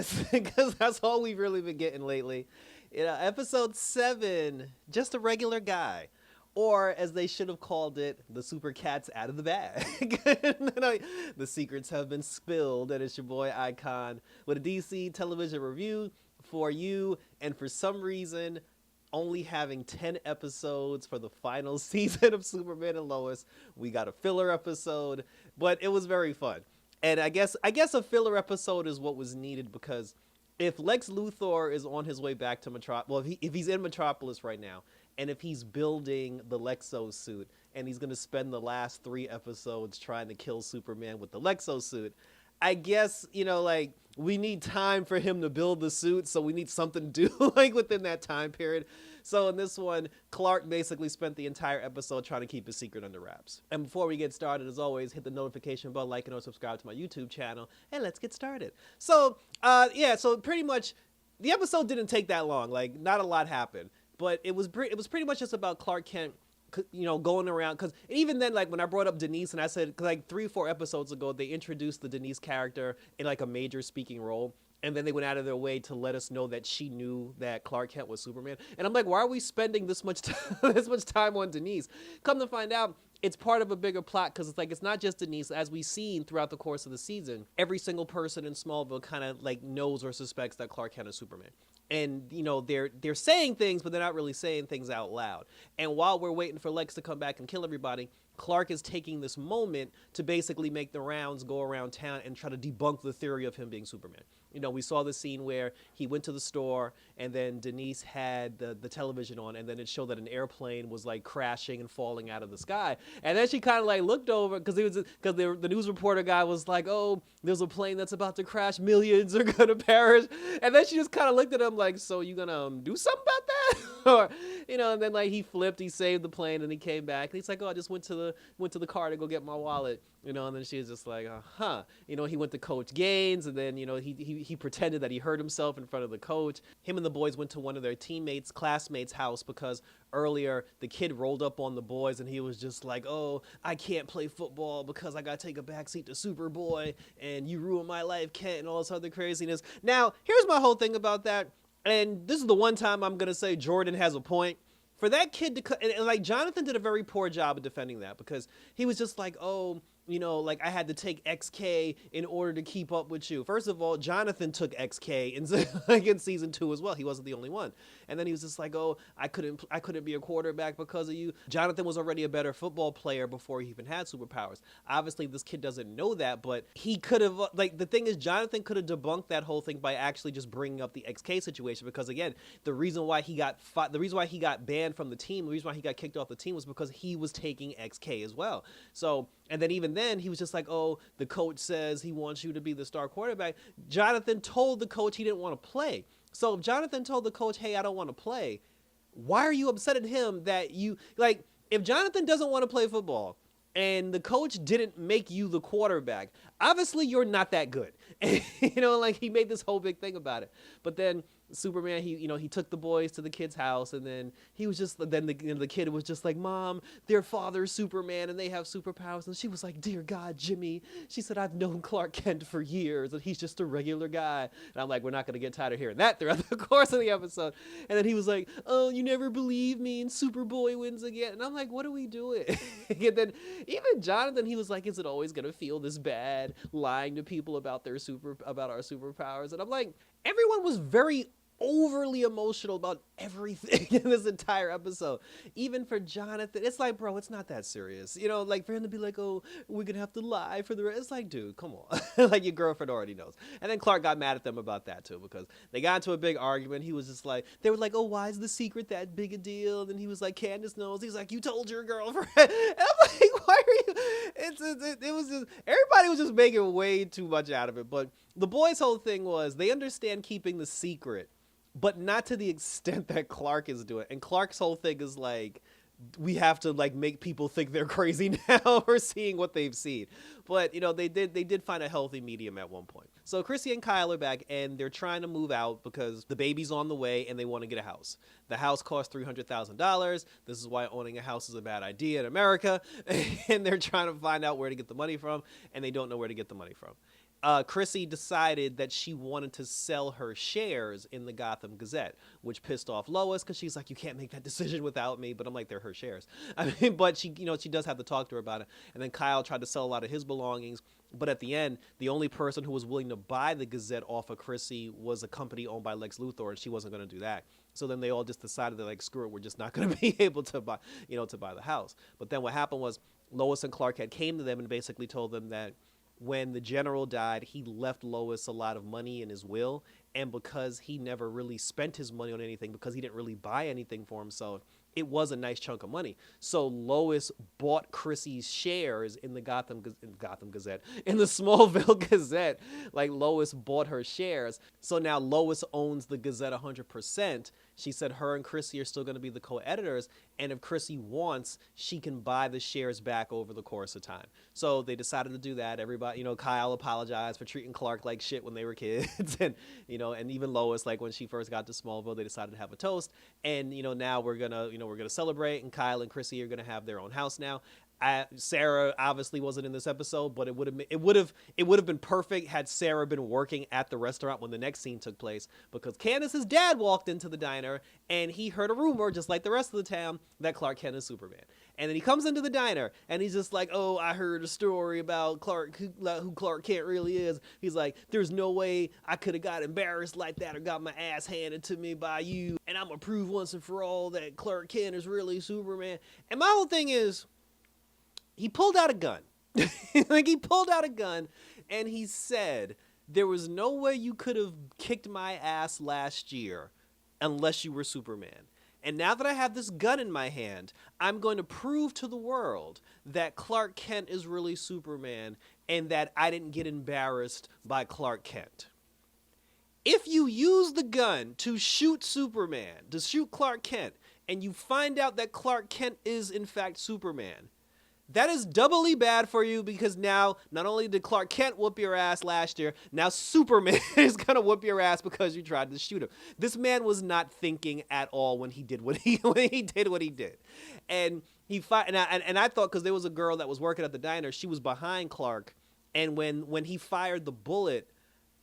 guess, because that's all we've really been getting lately. Episode 7, just a regular guy. Or, as they should have called it, the super cat's out of the bag. The secrets have been spilled, and it's your boy Icon with a DC television review for you, and for some reason, only having 10 episodes for the final season of Superman and Lois. We got a filler episode, but it was very fun. And I guess a filler episode is what was needed, because if Lex Luthor is on his way back to Metropolis, well, if he's in Metropolis right now, and if he's building the Lexo suit, and he's going to spend the last 3 episodes trying to kill Superman with the Lexo suit, I guess, like, we need time for him to build the suit, so we need something to do, like, within that time period. So in this one, Clark basically spent the entire episode trying to keep his secret under wraps. And before we get started, as always, hit the notification bell, like, and subscribe to my YouTube channel, and let's get started. So, so pretty much, the episode didn't take that long. Like, not a lot happened. But it was pretty much just about Clark Kent, going around, because even then, like, when I brought up Denise, and I said, cause like 3 or 4 episodes ago, they introduced the Denise character in like a major speaking role, and then they went out of their way to let us know that she knew that Clark Kent was Superman. And I'm like, why are we spending this much time on Denise? Come to find out, it's part of a bigger plot, because it's not just Denise. As we've seen throughout the course of the season, every single person in Smallville kind of like knows or suspects that Clark Kent is Superman. And, they're saying things, but they're not really saying things out loud. And while we're waiting for Lex to come back and kill everybody, Clark is taking this moment to basically make the rounds, go around town, and try to debunk the theory of him being Superman. We saw the scene where he went to the store, and then Denise had the television on, and then it showed that an airplane was like crashing and falling out of the sky. And then she kind of like looked over, because the news reporter guy was like, "Oh, there's a plane that's about to crash. Millions are gonna perish." And then she just kind of looked at him like, "So you gonna do something about that?" Or, and then like he flipped, he saved the plane, and he came back. And he's like, "Oh, I just went to the car to go get my wallet." And then she was just like, he went to Coach Gaines, and then, he pretended that he hurt himself in front of the coach. Him and the boys went to one of their classmates' house, because earlier the kid rolled up on the boys, and he was just like, "Oh, I can't play football because I got to take a backseat to Superboy, and you ruined my life, Kent," and all this other craziness. Now, here's my whole thing about that, and this is the one time I'm going to say Jordan has a point. For that kid to, and like, Jonathan did a very poor job of defending that, because he was just like, "Oh, like, I had to take XK in order to keep up with you." First of all, Jonathan took XK in season 2 as well. He wasn't the only one. And then he was just like, "Oh, I couldn't be a quarterback because of you." Jonathan was already a better football player before he even had superpowers. Obviously, this kid doesn't know that, but he could have, like, the thing is, Jonathan could have debunked that whole thing by actually just bringing up the XK situation, because again, the reason why he got banned from the team, the reason why he got kicked off the team, was because he was taking XK as well. So, and then even then, he was just like, "Oh, the coach says he wants you to be the star quarterback." Jonathan told the coach he didn't want to play. So if Jonathan told the coach, "Hey, I don't want to play," why are you upset at him that you, like, if Jonathan doesn't want to play football and the coach didn't make you the quarterback, obviously you're not that good. Like, he made this whole big thing about it. But then Superman, he took the boys to the kid's house, and then he was just, then the kid was just like, "Mom, their father's Superman and they have superpowers." And she was like, "Dear God, Jimmy," she said, "I've known Clark Kent for years, and he's just a regular guy." And I'm like, we're not going to get tired of hearing that throughout the course of the episode. And then he was like, "Oh, you never believe me, and Superboy wins again." And I'm like, what are we doing? And then even Jonathan, he was like, "Is it always going to feel this bad lying to people about our superpowers?" And I'm like, everyone was very overly emotional about everything in this entire episode. Even for Jonathan, it's like, bro, it's not that serious. Like, for him to be like, "Oh, we're gonna have to lie for the rest." It's like, dude, come on. Like, your girlfriend already knows. And then Clark got mad at them about that too, because they got into a big argument. He was just like, they were like, "Oh, why is the secret that big a deal?" And he was like, "Candace knows." He's like, "You told your girlfriend." And I'm like, why are you, it was just, everybody was just making way too much out of it. But the boys' whole thing was, they understand keeping the secret, but not to the extent that Clark is doing. And Clark's whole thing is like, we have to like make people think they're crazy now for seeing what they've seen. But they did find a healthy medium at one point. So Chrissy and Kyle are back, and they're trying to move out because the baby's on the way and they want to get a house. The house costs $300,000. This is why owning a house is a bad idea in America. And they're trying to find out where to get the money from, and they don't know where to get the money from. Chrissy decided that she wanted to sell her shares in the Gotham Gazette, which pissed off Lois because she's like, you can't make that decision without me. But I'm like, they're her shares. I mean, but she, she does have to talk to her about it. And then Kyle tried to sell a lot of his belongings. But at the end, the only person who was willing to buy the Gazette off of Chrissy was a company owned by Lex Luthor, and she wasn't going to do that. So then they all just decided that, like, screw it, we're just not going to be able to buy, to buy the house. But then what happened was Lois and Clark had came to them and basically told them that when the general died, he left Lois a lot of money in his will. And because he never really spent his money on anything, because he didn't really buy anything for himself, it was a nice chunk of money. So Lois bought Chrissy's shares in the Gotham Gazette, in the Smallville Gazette. Like, Lois bought her shares. So now Lois owns the Gazette 100%. She said her and Chrissy are still going to be the co-editors. And if Chrissy wants, she can buy the shares back over the course of time. So they decided to do that. Everybody, Kyle apologized for treating Clark like shit when they were kids. And, and even Lois, like when she first got to Smallville, they decided to have a toast. And, now we're going to celebrate, and Kyle and Chrissy are going to have their own house now. Sarah obviously wasn't in this episode, but it would have been perfect had Sarah been working at the restaurant when the next scene took place, because Candace's dad walked into the diner and he heard a rumor, just like the rest of the town, that Clark Kent is Superman. And then he comes into the diner and he's just like, oh, I heard a story about Clark, who Clark Kent really is. He's like, there's no way I could have got embarrassed like that or got my ass handed to me by you, and I'm gonna prove once and for all that Clark Kent is really Superman. And my whole thing is, he pulled out a gun. He pulled out a gun and he said, there was no way you could have kicked my ass last year unless you were Superman. And now that I have this gun in my hand, I'm going to prove to the world that Clark Kent is really Superman and that I didn't get embarrassed by Clark Kent. If you use the gun to shoot Superman, to shoot Clark Kent, and you find out that Clark Kent is in fact Superman, that is doubly bad for you, because now not only did Clark Kent whoop your ass last year, now Superman is going to whoop your ass because you tried to shoot him. This man was not thinking at all when he did what he did. And I thought, because there was a girl that was working at the diner, she was behind Clark, and when he fired the bullet,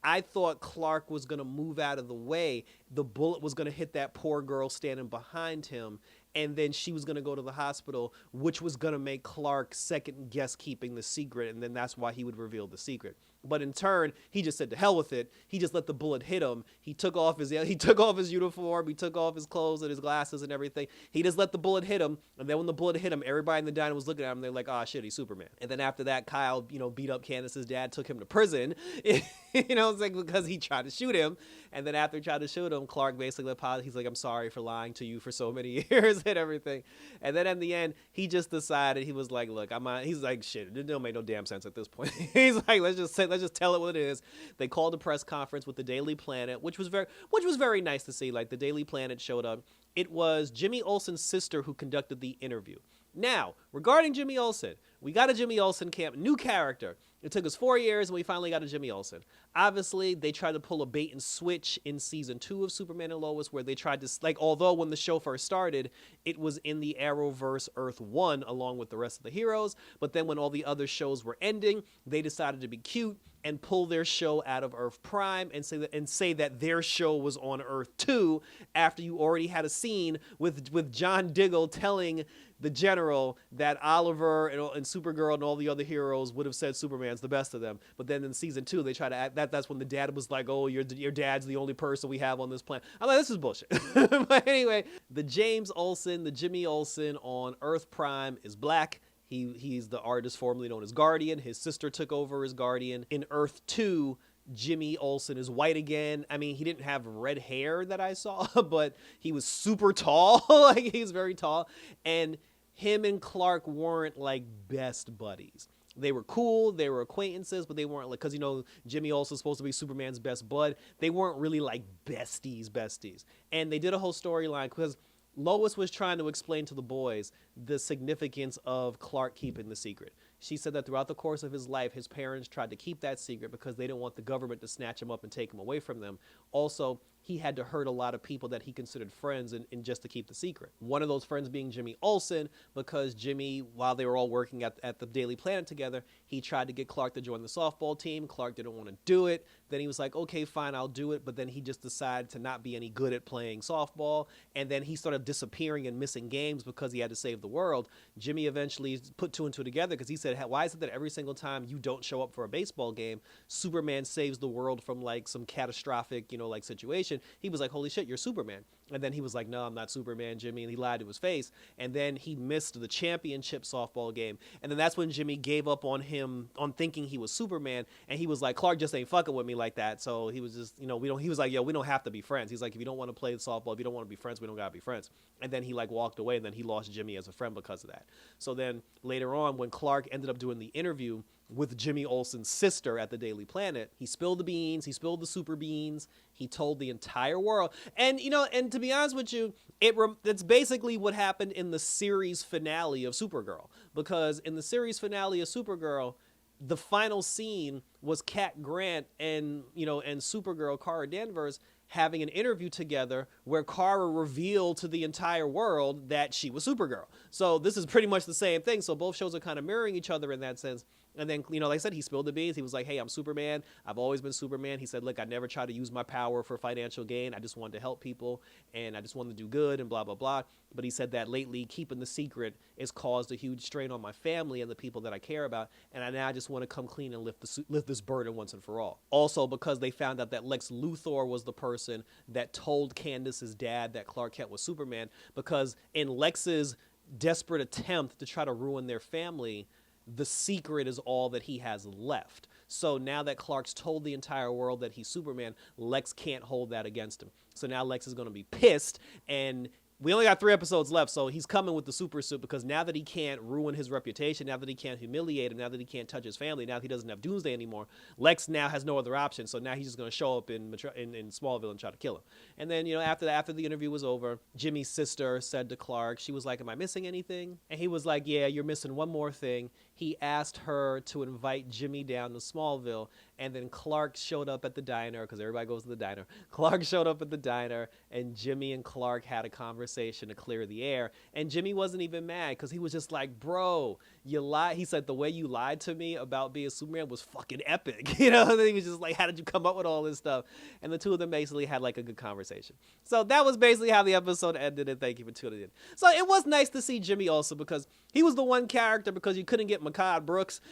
I thought Clark was going to move out of the way. The bullet was going to hit that poor girl standing behind him, and then she was going to go to the hospital, which was going to make Clark second guess keeping the secret, and then that's why he would reveal the secret. But in turn, he just said to hell with it. He just let the bullet hit him. He took off his uniform, he took off his clothes and his glasses and everything. He just let the bullet hit him, and then when the bullet hit him, everybody in the diner was looking at him. They're like, "Oh shit, he's Superman." And then after that, Kyle, beat up Candace's dad, took him to prison. It's like because he tried to shoot him, and then after he tried to shoot him, Clark basically apologized. He's like, "I'm sorry for lying to you for so many years and everything." And then in the end, he just decided, he was like, "Look, he's like, shit, it don't make no damn sense at this point." He's like, let's just tell it what it is. They called a press conference with the Daily Planet, which was very nice to see. Like, the Daily Planet showed up. It was Jimmy Olsen's sister who conducted the interview. Now, regarding Jimmy Olsen, we got a Jimmy Olsen new character. It took us 4 years, and we finally got a Jimmy Olsen. Obviously, they tried to pull a bait and switch in season 2 of Superman and Lois, where they tried to, although when the show first started, it was in the Arrowverse Earth 1 along with the rest of the heroes. But then when all the other shows were ending, they decided to be cute and pull their show out of Earth Prime and say that their show was on Earth 2, after you already had a scene with John Diggle telling the general that Oliver and Supergirl and all the other heroes would have said Superman's the best of them. But then in season 2, they try to act that's when the dad was like, "Oh, your dad's the only person we have on this planet." I'm like, this is bullshit. But anyway, the Jimmy Olsen on Earth Prime is black. He's the artist formerly known as Guardian. His sister took over as Guardian. In Earth 2, Jimmy Olsen is white again. I mean, he didn't have red hair that I saw, but he was super tall. Like, he's very tall. And him and Clark weren't like best buddies. They were cool, they were acquaintances, but they weren't like, because Jimmy Olsen's supposed to be Superman's best bud. They weren't really like besties. And they did a whole storyline because Lois was trying to explain to the boys the significance of Clark keeping the secret. She said that throughout the course of his life, his parents tried to keep that secret because they didn't want the government to snatch him up and take him away from them. Also, he had to hurt a lot of people that he considered friends and just to keep the secret. One of those friends being Jimmy Olsen, because Jimmy, while they were all working at the Daily Planet together, he tried to get Clark to join the softball team. Clark didn't want to do it. Then he was like, okay, fine, I'll do it. But then he just decided to not be any good at playing softball. And then he started disappearing and missing games because he had to save the world. Jimmy eventually put two and two together because he said, why is it that every single time you don't show up for a baseball game, Superman saves the world from like some catastrophic, like situation? He was like, holy shit, you're Superman. And then he was like, no, I'm not Superman, Jimmy. And he lied to his face. And then he missed the championship softball game. And then that's when Jimmy gave up on him, on thinking he was Superman. And he was like, Clark just ain't fucking with me like that. So he was just, he was like, yo, we don't have to be friends. He's like, if you don't want to play softball, if you don't want to be friends, we don't got to be friends. And then he like walked away, and then he lost Jimmy as a friend because of that. So then later on, when Clark ended up doing the interview with Jimmy Olsen's sister at the Daily Planet, he spilled the beans, he spilled the super beans, he told the entire world. And, and to be honest with you, it's basically what happened in the series finale of Supergirl. Because in the series finale of Supergirl, the final scene was Cat Grant and Supergirl, Kara Danvers, having an interview together where Kara revealed to the entire world that she was Supergirl. So this is pretty much the same thing. So both shows are kind of mirroring each other in that sense. And then, like I said, he spilled the beans. He was like, hey, I'm Superman. I've always been Superman. He said, look, I never tried to use my power for financial gain. I just wanted to help people, and I just wanted to do good and blah, blah, blah. But he said that lately keeping the secret has caused a huge strain on my family and the people that I care about. And I just want to come clean and lift this burden once and for all. Also, because they found out that Lex Luthor was the person that told Candace's dad that Clark Kent was Superman, because in Lex's desperate attempt to try to ruin their family, the secret is all that he has left. So now that Clark's told the entire world that he's Superman, Lex can't hold that against him. So now Lex is going to be pissed, and we only got 3 episodes left, so he's coming with the super suit, because now that he can't ruin his reputation, now that he can't humiliate him, now that he can't touch his family, now that he doesn't have Doomsday anymore, Lex now has no other option. So now he's just going to show up in Smallville and try to kill him. And then, after the interview was over, Jimmy's sister said to Clark, she was like, am I missing anything? And he was like, yeah, you're missing one more thing. He asked her to invite Jimmy down to Smallville, and then Clark showed up at the diner, because everybody goes to the diner. Clark showed up at the diner, and Jimmy and Clark had a conversation to clear the air. And Jimmy wasn't even mad, because he was just like, bro, you lied. He said, the way you lied to me about being Superman was fucking epic. And then he was just like, how did you come up with all this stuff? And the two of them basically had like a good conversation. So that was basically how the episode ended, and thank you for tuning in. So it was nice to see Jimmy also, because he was the one character, because you couldn't get Makad Brooks,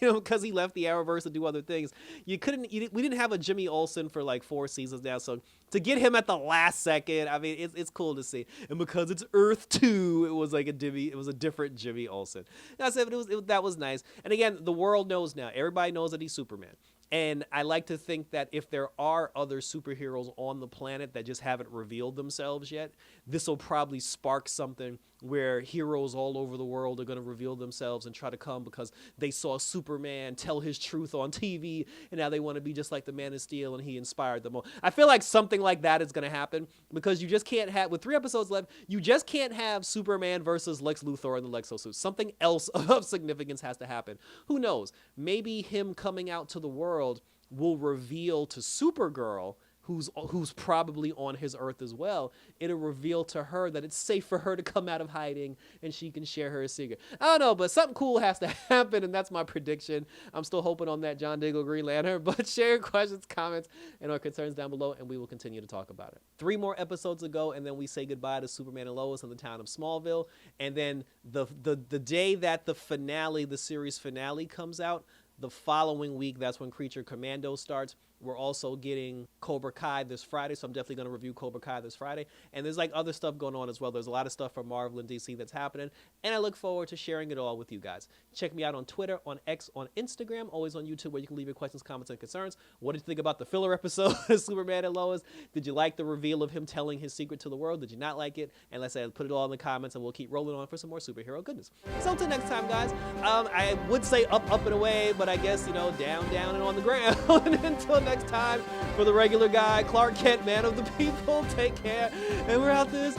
because he left the Arrowverse to do other things. We didn't have a Jimmy Olsen for like 4 seasons now, so to get him at the last second, I mean, it's cool to see. And because it's Earth 2, it was like a different Jimmy Olsen. That's it. That was nice. And again, the world knows now. Everybody knows that he's Superman. And I like to think that if there are other superheroes on the planet that just haven't revealed themselves yet, this will probably spark something where heroes all over the world are going to reveal themselves and try to come because they saw Superman tell his truth on TV, and now they want to be just like the Man of Steel, and he inspired them all. I feel like something like that is going to happen, because you just can't have, with 3 episodes left, you just can't have Superman versus Lex Luthor in the Lexo suit. Something else of significance has to happen. Who knows? Maybe him coming out to the world will reveal to Supergirl, who's probably on his Earth as well, it'll reveal to her that it's safe for her to come out of hiding and she can share her secret. I don't know, but something cool has to happen, and that's my prediction. I'm still hoping on that John Diggle Green Lantern, but share your questions, comments, and our concerns down below, and we will continue to talk about it. 3 more episodes ago, and then we say goodbye to Superman and Lois in the town of Smallville, and then the day that the series finale comes out, the following week, that's when Creature Commando starts. We're also getting Cobra Kai this Friday, so I'm definitely going to review Cobra Kai this Friday. And there's like other stuff going on as well. There's a lot of stuff from Marvel and DC that's happening, and I look forward to sharing it all with you guys. Check me out on Twitter, on X, on Instagram, always on YouTube, where you can leave your questions, comments, and concerns. What did you think about the filler episode of Superman and Lois? Did you like the reveal of him telling his secret to the world? Did you not like it? And let's say, put it all in the comments, and we'll keep rolling on for some more superhero goodness. So until next time, guys, I would say up, up, and away, but I guess, down, down, and on the ground. And until next time, for the regular guy, Clark Kent, man of the people, take care, and we're out this.